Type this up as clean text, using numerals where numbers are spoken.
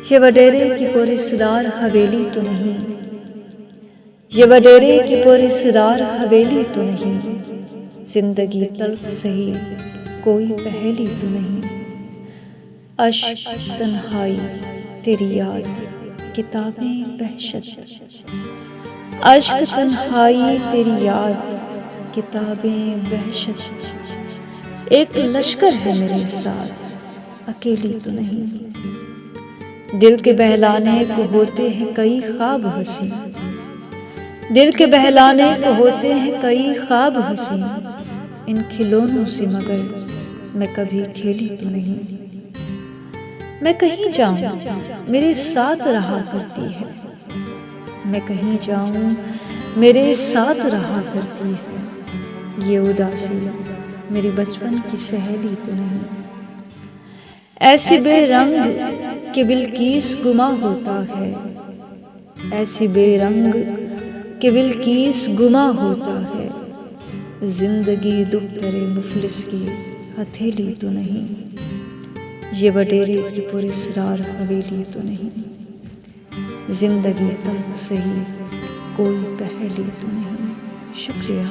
ये वडेरे की पुरस्दार हवेली तो नहीं, ये वडेरे की पुरस्दार हवेली तो नहीं, जिंदगी तल्ख सही कोई पहेली तो नहीं। अश्क तन्हाई तेरी याद किताबें वहशत, अश्क तन्हाई तेरी याद किताबें वहशत। एक लश्कर है मेरे साथ अकेली तो नहीं, दिल के बहलाने को होते हैं कई ख्वाब हंसी, दिल के बहलाने को होते हैं कई ख्वाब हंसी। इन खिलौनों से मगर मैं कभी खेली तो नहीं। मैं कहीं जाऊं मेरे साथ रहा करती है, मैं कहीं जाऊं मेरे साथ रहा करती है। ये उदासी मेरी बचपन की सहेली तो नहीं। ऐसी बेरंग कि बिल्किस गुमा होता है, ऐसी बेरंग कि बिल्किस गुमा होता है। जिंदगी दुख करे मुफलिस की हथेली तो नहीं, ये वडेरे की पुरस्दार हवेली तो नहीं, जिंदगी तल्ख सही कोई पहेली तो नहीं। शुक्रिया।